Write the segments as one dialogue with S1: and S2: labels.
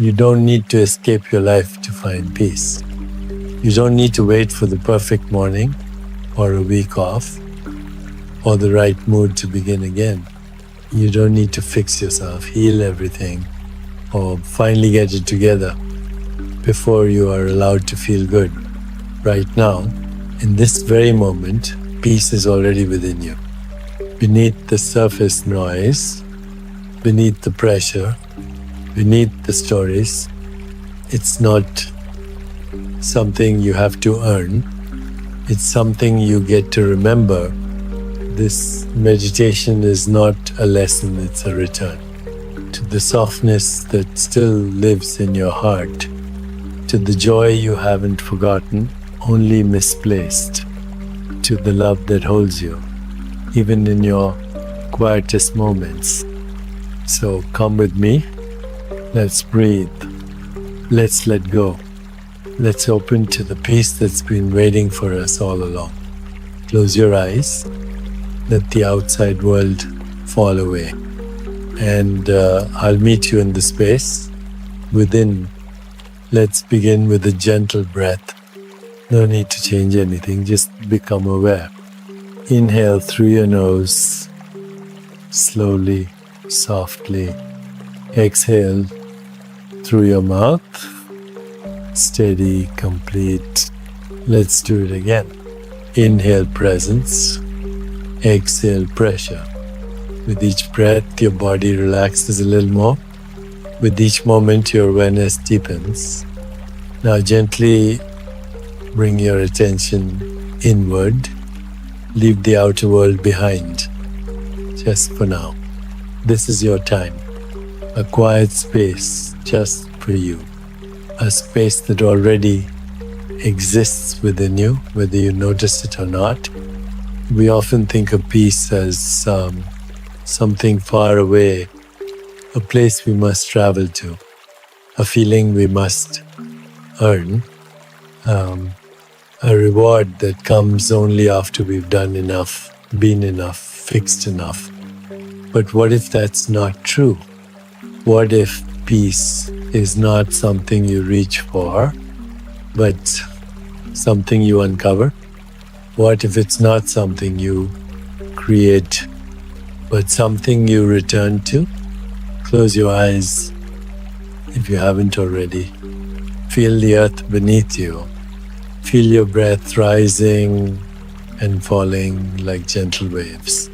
S1: You don't need to escape your life to find peace. You don't need to wait for the perfect morning or a week off or the right mood to begin again. You don't need to fix yourself, heal everything, or finally get it together before you are allowed to feel good. Right now, in this very moment, peace is already within you. Beneath the surface noise, beneath the pressure, beneath the stories, it's not something you have to earn. It's something you get to remember. This meditation is not a lesson, it's a return to the softness that still lives in your heart, to the joy you haven't forgotten, only misplaced, to the love that holds you, even in your quietest moments. So come with me, let's breathe, let's let go, let's open to the peace that's been waiting for us all along. Close your eyes, let the outside world fall away, and I'll meet you in the space within. Let's begin with a gentle breath. No need to change anything, just become aware. Inhale through your nose, slowly, softly. Exhale through your mouth, steady, complete. Let's do it again. Inhale presence, exhale pressure. With each breath, your body relaxes a little more. With each moment, your awareness deepens. Now gently bring your attention inward. Leave the outer world behind, just for now. This is your time, a quiet space just for you, a space that already exists within you, whether you notice it or not. We often think of peace as something far away, a place we must travel to, a feeling we must earn, a reward that comes only after we've done enough, been enough, fixed enough. But what if that's not true? What if peace is not something you reach for, but something you uncover? What if it's not something you create, but something you return to? Close your eyes if you haven't already. Feel the earth beneath you. Feel your breath rising and falling like gentle waves.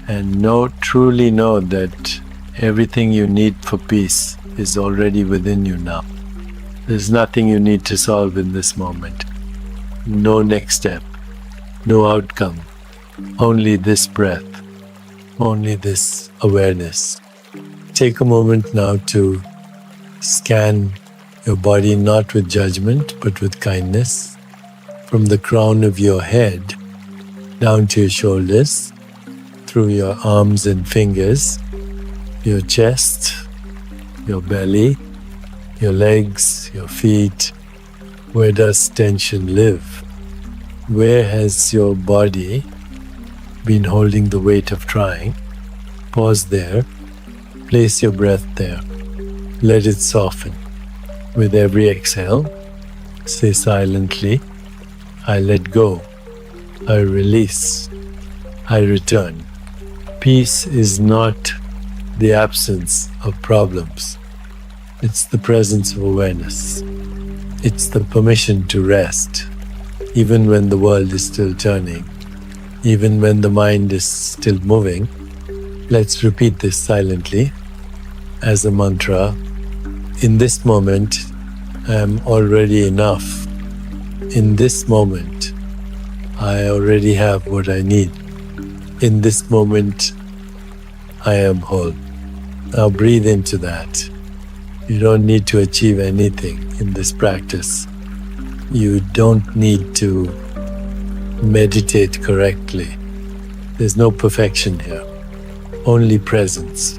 S1: And truly know that everything you need for peace is already within you now. There's nothing you need to solve in this moment. No next step, no outcome, only this breath, only this awareness. Take a moment now to scan your body, not with judgment, but with kindness, from the crown of your head down to your shoulders, through your arms and fingers, your chest, your belly, your legs, your feet. Where does tension live? Where has your body been holding the weight of trying? Pause there. Place your breath there. Let it soften. With every exhale, say silently, I let go, I release, I return. Peace is not the absence of problems. It's the presence of awareness. It's the permission to rest, even when the world is still turning, even when the mind is still moving. Let's repeat this silently as a mantra. In this moment, I am already enough. In this moment, I already have what I need. In this moment, I am whole. Now breathe into that. You don't need to achieve anything in this practice. You don't need to meditate correctly. There's no perfection here, only presence.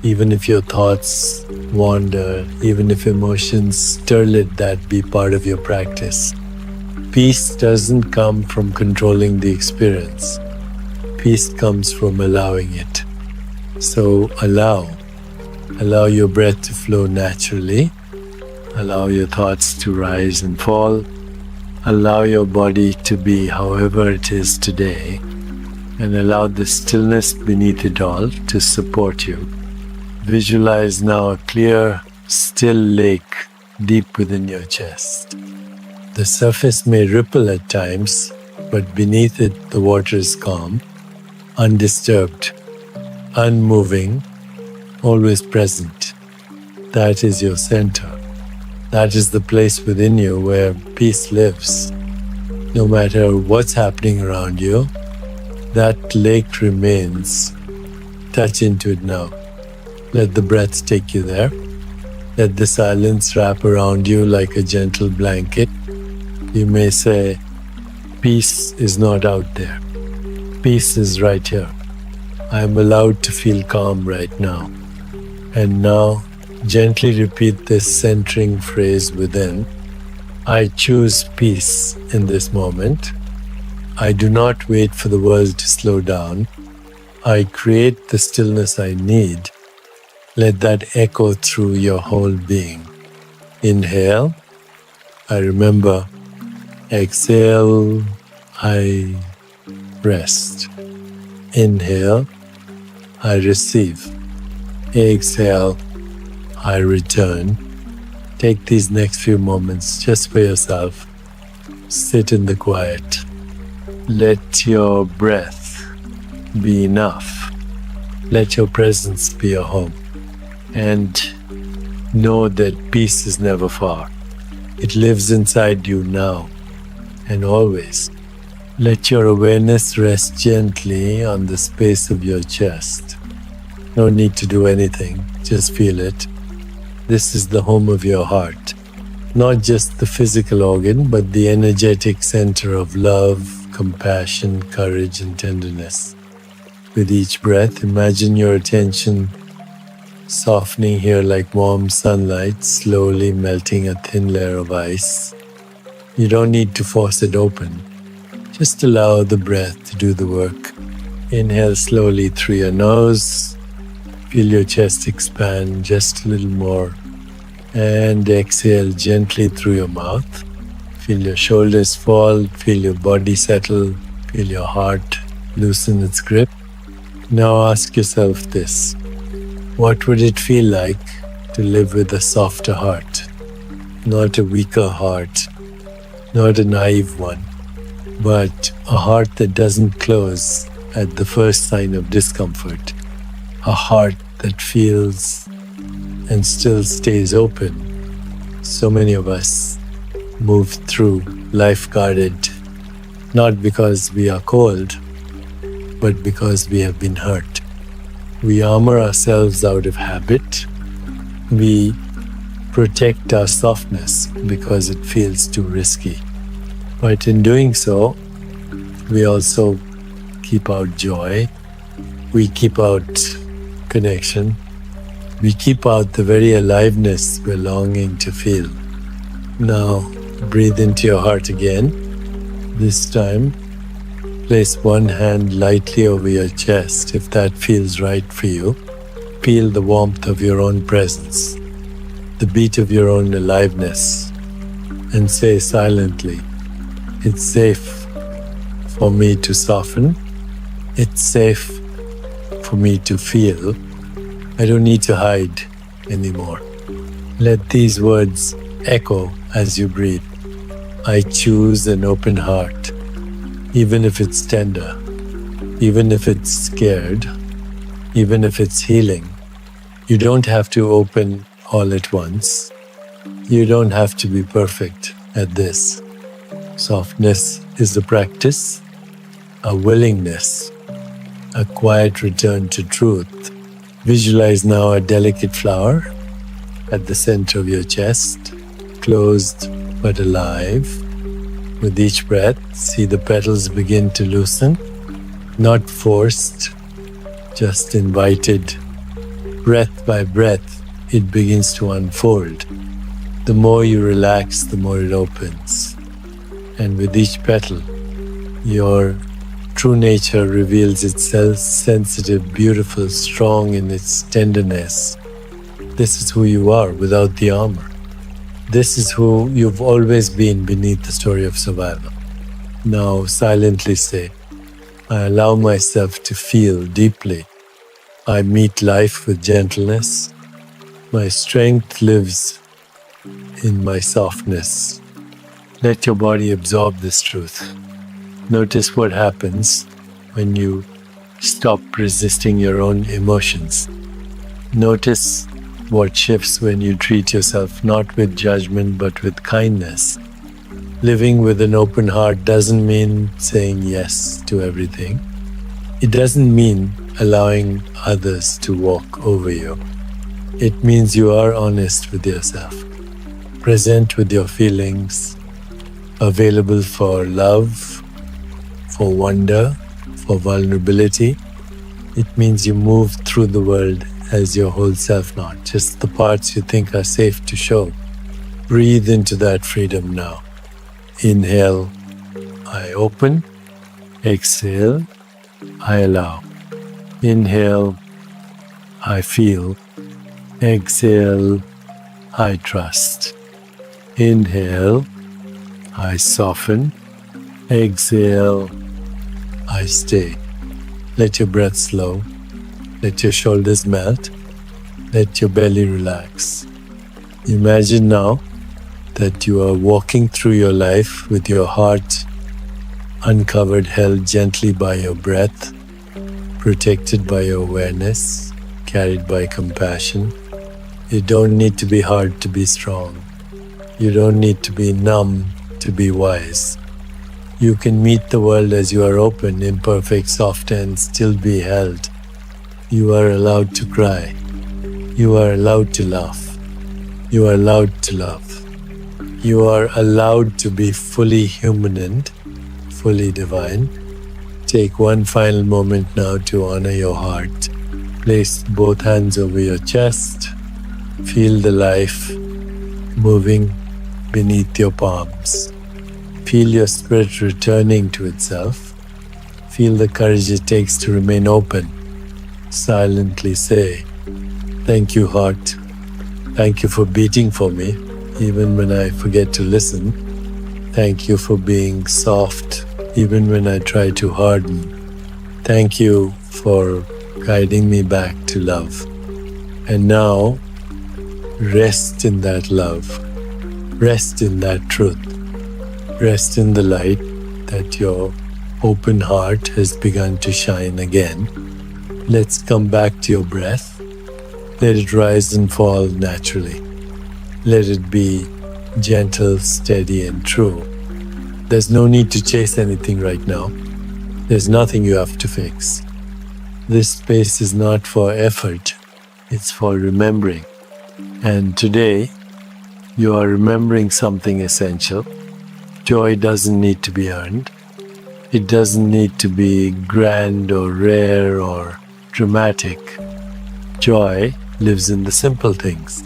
S1: Even if your thoughts wander, even if emotions stir, let that be part of your practice. Peace doesn't come from controlling the experience. Peace comes from allowing it. So allow Allow your breath to flow naturally. Allow your thoughts to rise and fall. Allow your body to be however it is today. And allow the stillness beneath it all to support you. Visualize now a clear, still lake deep within your chest. The surface may ripple at times, but beneath it the water is calm, undisturbed, unmoving, always present. That is your center. That is the place within you where peace lives. No matter what's happening around you, that lake remains. Touch into it now. Let the breath take you there. Let the silence wrap around you like a gentle blanket. You may say, peace is not out there. Peace is right here. I am allowed to feel calm right now. And now, gently repeat this centering phrase within. I choose peace in this moment. I do not wait for the world to slow down. I create the stillness I need. Let that echo through your whole being. Inhale. I remember. Exhale. I rest. Inhale. I receive. Exhale. I return. Take these next few moments just for yourself. Sit in the quiet. Let your breath be enough. Let your presence be your home. And know that peace is never far. It lives inside you now and always. Let your awareness rest gently on the space of your chest. No need to do anything, just feel it. This is the home of your heart. Not just the physical organ, but the energetic center of love, compassion, courage, and tenderness. With each breath, imagine your attention softening here like warm sunlight, slowly melting a thin layer of ice. You don't need to force it open. Just allow the breath to do the work. Inhale slowly through your nose. Feel your chest expand just a little more. And exhale gently through your mouth. Feel your shoulders fall. Feel your body settle. Feel your heart loosen its grip. Now ask yourself this. What would it feel like to live with a softer heart? Not a weaker heart, not a naive one, but a heart that doesn't close at the first sign of discomfort. A heart that feels and still stays open. So many of us move through life guarded, not because we are cold, but because we have been hurt. We armor ourselves out of habit. We protect our softness because it feels too risky. But in doing so, we also keep out joy. We keep out connection. We keep out the very aliveness we're longing to feel. Now, breathe into your heart again. This time, place one hand lightly over your chest if that feels right for you. Feel the warmth of your own presence, the beat of your own aliveness, and say silently, it's safe for me to soften. It's safe for me to feel. I don't need to hide anymore. Let these words echo as you breathe. I choose an open heart. Even if it's tender, even if it's scared, even if it's healing, you don't have to open all at once. You don't have to be perfect at this. Softness is a practice, a willingness, a quiet return to truth. Visualize now a delicate flower at the center of your chest, closed but alive. With each breath, see the petals begin to loosen, not forced, just invited. Breath by breath, it begins to unfold. The more you relax, the more it opens. And with each petal, your true nature reveals itself, sensitive, beautiful, strong in its tenderness, This is who you are without the armor. This is who you've always been beneath the story of survival. Now silently say, I allow myself to feel deeply. I meet life with gentleness. My strength lives in my softness. Let your body absorb this truth. Notice what happens when you stop resisting your own emotions. Notice what shifts when you treat yourself not with judgment but with kindness. Living with an open heart doesn't mean saying yes to everything. It doesn't mean allowing others to walk over you. It means you are honest with yourself, present with your feelings, available for love, for wonder, for vulnerability. It means you move through the world as your whole self, not just the parts you think are safe to show. Breathe into that freedom now. Inhale, I open. Exhale, I allow. Inhale, I feel. Exhale, I trust. Inhale, I soften. Exhale, I stay. Let your breath slow. Let your shoulders melt. Let your belly relax. Imagine now that you are walking through your life with your heart uncovered, held gently by your breath, protected by your awareness, carried by compassion. You don't need to be hard to be strong. You don't need to be numb to be wise. You can meet the world as you are open, imperfect, soft, and still be held. You are allowed to cry. You are allowed to laugh. You are allowed to love. You are allowed to be fully human and fully divine. Take one final moment now to honor your heart. Place both hands over your chest. Feel the life moving beneath your palms. Feel your spirit returning to itself. Feel the courage it takes to remain open. Silently say, thank you, heart. Thank you for beating for me, even when I forget to listen. Thank you for being soft, even when I try to harden. Thank you for guiding me back to love. And now, rest in that love. Rest in that truth. Rest in the light that your open heart has begun to shine again. Let's come back to your breath. Let it rise and fall naturally. Let it be gentle, steady, and true. There's no need to chase anything right now. There's nothing you have to fix. This space is not for effort. It's for remembering. And today, you are remembering something essential. Joy doesn't need to be earned. It doesn't need to be grand or rare or dramatic. Joy lives in the simple things.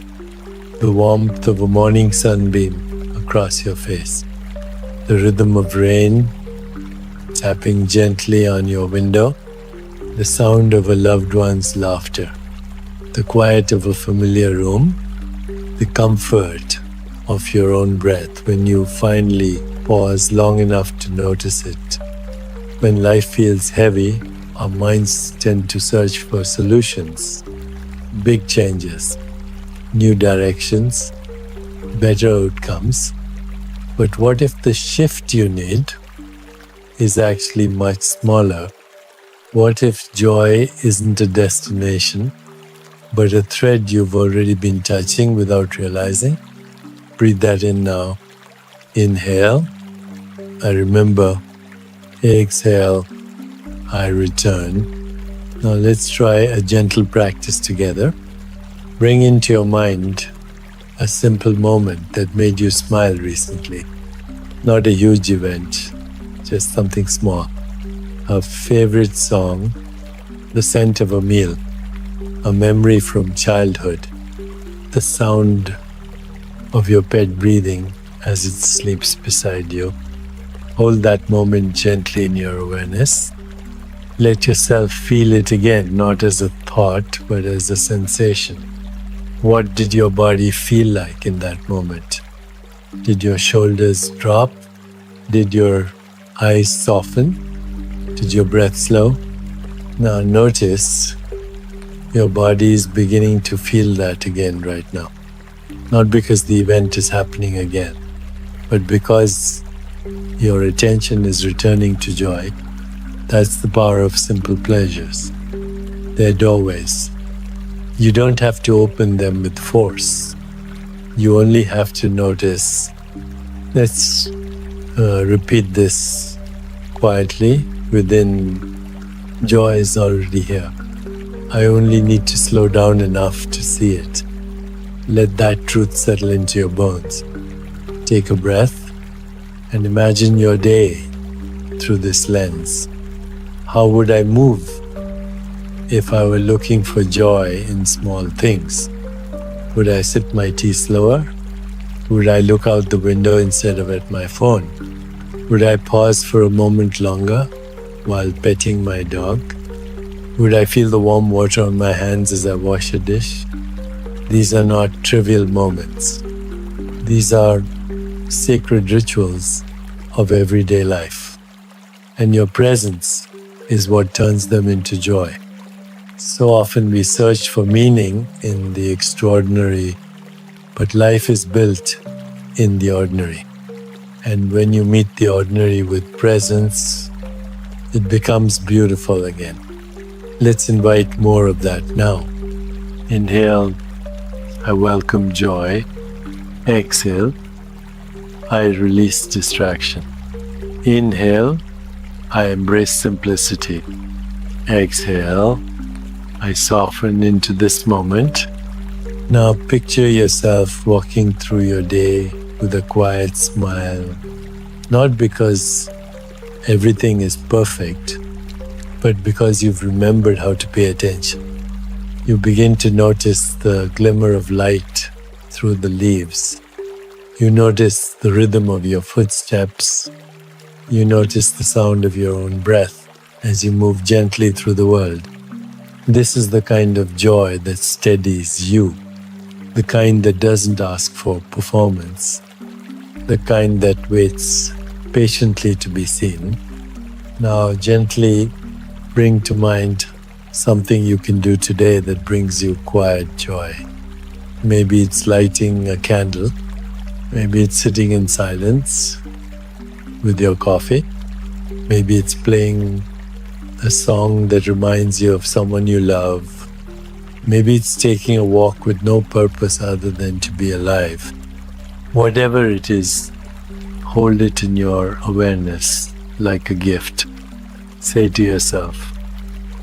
S1: The warmth of a morning sunbeam across your face. The rhythm of rain tapping gently on your window. The sound of a loved one's laughter. The quiet of a familiar room. The comfort of your own breath when you finally pause long enough to notice it. When life feels heavy, our minds tend to search for solutions, big changes, new directions, better outcomes. But what if the shift you need is actually much smaller? What if joy isn't a destination, but a thread you've already been touching without realizing? Breathe that in now. Inhale, I remember. Exhale, I return. Now let's try a gentle practice together. Bring into your mind a simple moment that made you smile recently. Not a huge event, just something small. A favorite song, the scent of a meal, a memory from childhood, the sound of your pet breathing as it sleeps beside you. Hold that moment gently in your awareness. Let yourself feel it again, not as a thought, but as a sensation. What did your body feel like in that moment? Did your shoulders drop? Did your eyes soften? Did your breath slow? Now notice your body is beginning to feel that again right now. Not because the event is happening again, but because your attention is returning to joy. That's the power of simple pleasures. They're doorways. You don't have to open them with force. You only have to notice. Let's repeat this quietly. Within, joy is already here. I only need to slow down enough to see it. Let that truth settle into your bones. Take a breath and imagine your day through this lens. How would I move if I were looking for joy in small things? Would I sip my tea slower? Would I look out the window instead of at my phone? Would I pause for a moment longer while petting my dog? Would I feel the warm water on my hands as I wash a dish? These are not trivial moments. These are sacred rituals of everyday life. And your presence is what turns them into joy. So often we search for meaning in the extraordinary, but life is built in the ordinary. And when you meet the ordinary with presence, it becomes beautiful again. Let's invite more of that now. Inhale, I welcome joy. Exhale, I release distraction. Inhale, I embrace simplicity. Exhale, I soften into this moment. Now picture yourself walking through your day with a quiet smile, not because everything is perfect, but because you've remembered how to pay attention. You begin to notice the glimmer of light through the leaves. You notice the rhythm of your footsteps. You notice the sound of your own breath as you move gently through the world. This is the kind of joy that steadies you, the kind that doesn't ask for performance, the kind that waits patiently to be seen. Now gently bring to mind something you can do today that brings you quiet joy. Maybe it's lighting a candle. Maybe it's sitting in silence with your coffee. Maybe it's playing a song that reminds you of someone you love. Maybe it's taking a walk with no purpose other than to be alive. Whatever it is, hold it in your awareness like a gift. Say to yourself,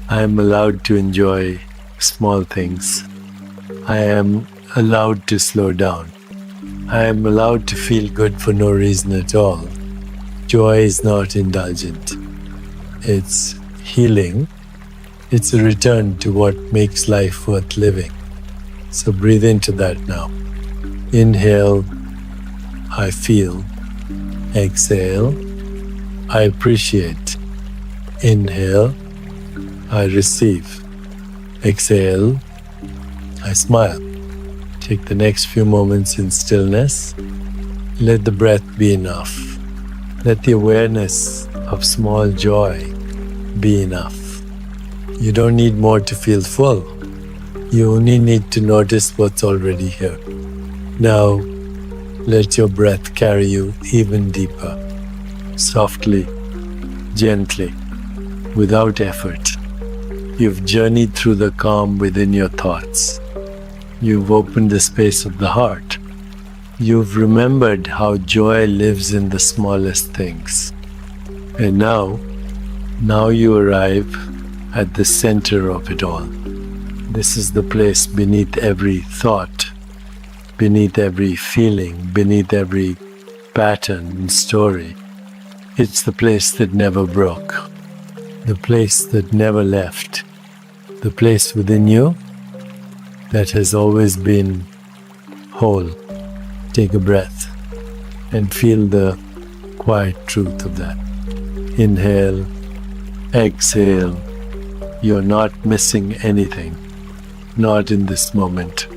S1: I am allowed to enjoy small things. I am allowed to slow down. I am allowed to feel good for no reason at all. Joy is not indulgent. It's healing. It's a return to what makes life worth living. So breathe into that now. Inhale, I feel. Exhale, I appreciate. Inhale, I receive. Exhale, I smile. Take the next few moments in stillness. Let the breath be enough. Let the awareness of small joy be enough. You don't need more to feel full. You only need to notice what's already here. Now, let your breath carry you even deeper, softly, gently, without effort. You've journeyed through the calm within your thoughts. You've opened the space of the heart. You've remembered how joy lives in the smallest things. And now you arrive at the center of it all. This is the place beneath every thought, beneath every feeling, beneath every pattern and story. It's the place that never broke, the place that never left, the place within you that has always been whole. Take a breath and feel the quiet truth of that. Inhale, exhale. You're not missing anything, not in this moment.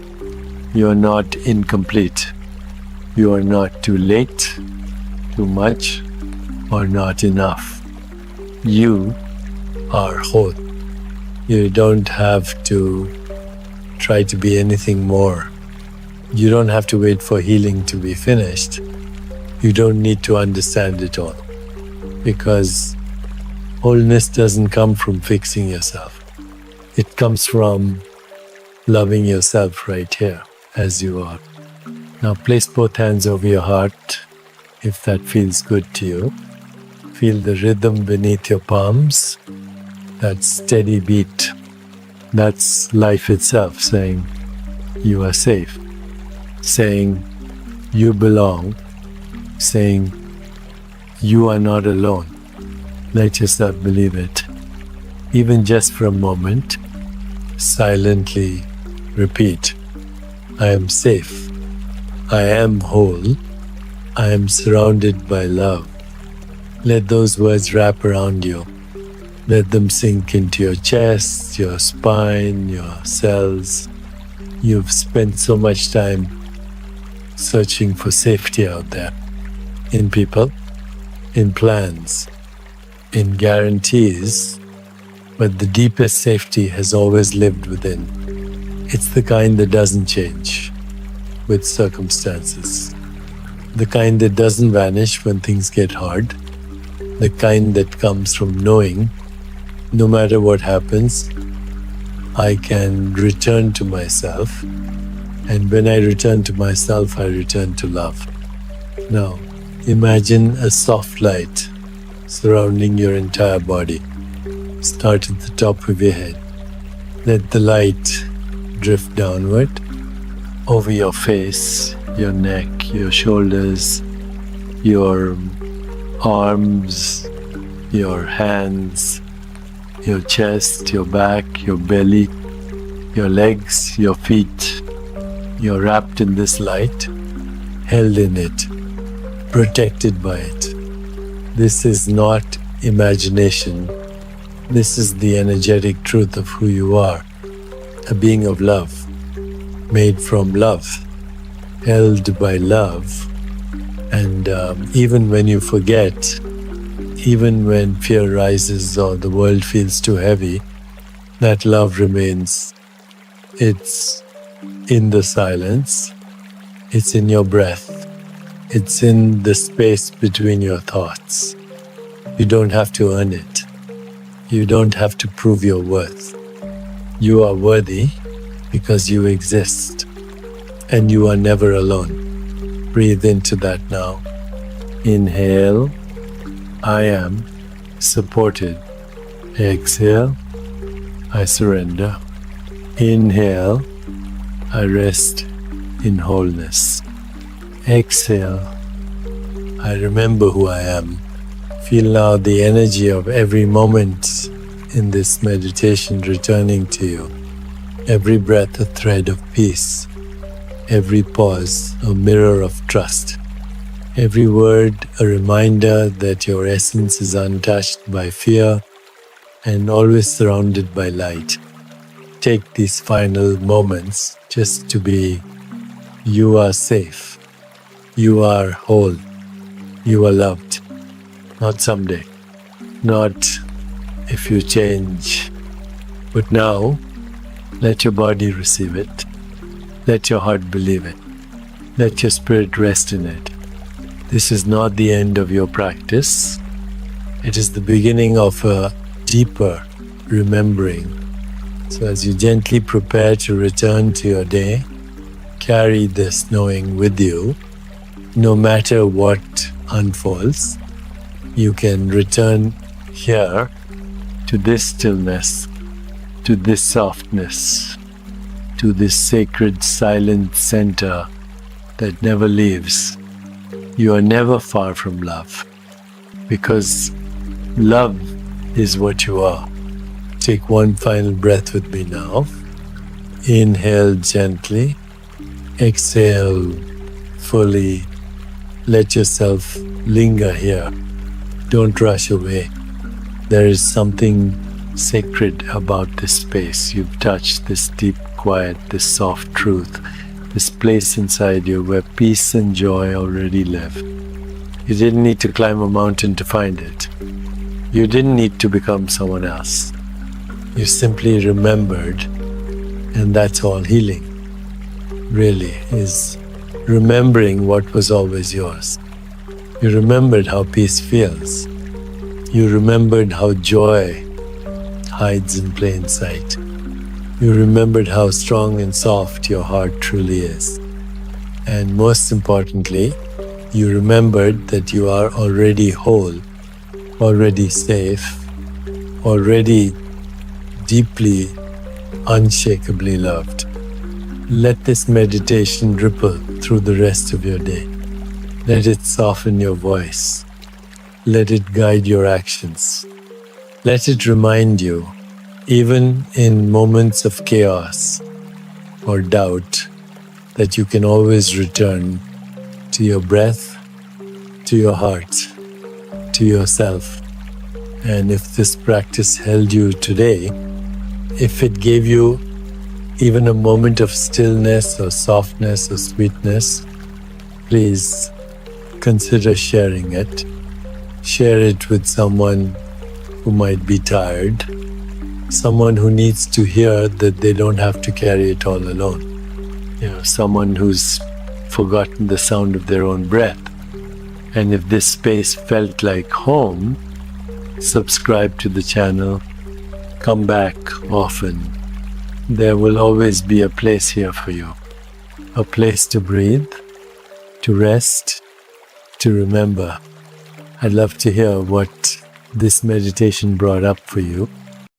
S1: You are not incomplete. You are not too late, too much, or not enough. You are whole. You don't have to try to be anything more. You don't have to wait for healing to be finished. You don't need to understand it all. Because wholeness doesn't come from fixing yourself. It comes from loving yourself right here, as you are. Now place both hands over your heart, if that feels good to you. Feel the rhythm beneath your palms, that steady beat. That's life itself saying, you are safe. Saying, you belong. Saying, you are not alone. Let yourself believe it. Even just for a moment, silently repeat, I am safe. I am whole. I am surrounded by love. Let those words wrap around you. Let them sink into your chest, your spine, your cells. You've spent so much time searching for safety out there. In people, in plans, in guarantees, but the deepest safety has always lived within. It's the kind that doesn't change with circumstances. The kind that doesn't vanish when things get hard. The kind that comes from knowing, no matter what happens, I can return to myself. And when I return to myself, I return to love. Now, imagine a soft light surrounding your entire body. Start at the top of your head. Let the light drift downward over your face, your neck, your shoulders, your arms, your hands, your chest, your back, your belly, your legs, your feet. You're wrapped in this light, held in it, protected by it. This is not imagination. This is the energetic truth of who you are, a being of love, made from love, held by love. And even when you forget, even when fear rises or the world feels too heavy, that love remains. It's in the silence, it's in your breath, it's in the space between your thoughts. You don't have to earn it. You don't have to prove your worth. You are worthy because you exist, and you are never alone. Breathe into that now. Inhale, I am supported. Exhale, I surrender. Inhale, I rest in wholeness. Exhale, I remember who I am. Feel now the energy of every moment in this meditation returning to you. Every breath a thread of peace. Every pause a mirror of trust. Every word a reminder that your essence is untouched by fear and always surrounded by light. Take these final moments just to be, you are safe, you are whole, you are loved. Not someday, not if you change, but now let your body receive it, let your heart believe it, let your spirit rest in it. This is not the end of your practice, it is the beginning of a deeper remembering. So as you gently prepare to return to your day, carry this knowing with you. No matter what unfolds, you can return here to this stillness, to this softness, to this sacred silent center that never leaves. You are never far from love, because love is what you are. Take one final breath with me now. Inhale gently. Exhale fully. Let yourself linger here. Don't rush away. There is something sacred about this space. You've touched this deep quiet, this soft truth. this place inside you where peace and joy already live. You didn't need to climb a mountain to find it. You didn't need to become someone else. You simply remembered, and that's all healing really is, remembering what was always yours. You remembered how peace feels. You remembered how joy hides in plain sight. You remembered how strong and soft your heart truly is. And most importantly, you remembered that you are already whole, already safe, already deeply, unshakably loved. Let this meditation ripple through the rest of your day. Let it soften your voice. Let it guide your actions. Let it remind you, even in moments of chaos or doubt, that you can always return to your breath, to your heart, to yourself. And if this practice held you today, if it gave you even a moment of stillness or softness or sweetness, please consider sharing it. Share it with someone who might be tired, someone who needs to hear that they don't have to carry it all alone. Someone who's forgotten the sound of their own breath. And if this space felt like home, subscribe to the channel, come back often. There will always be a place here for you, a place to breathe, to rest, to remember. I'd love to hear what this meditation brought up for you.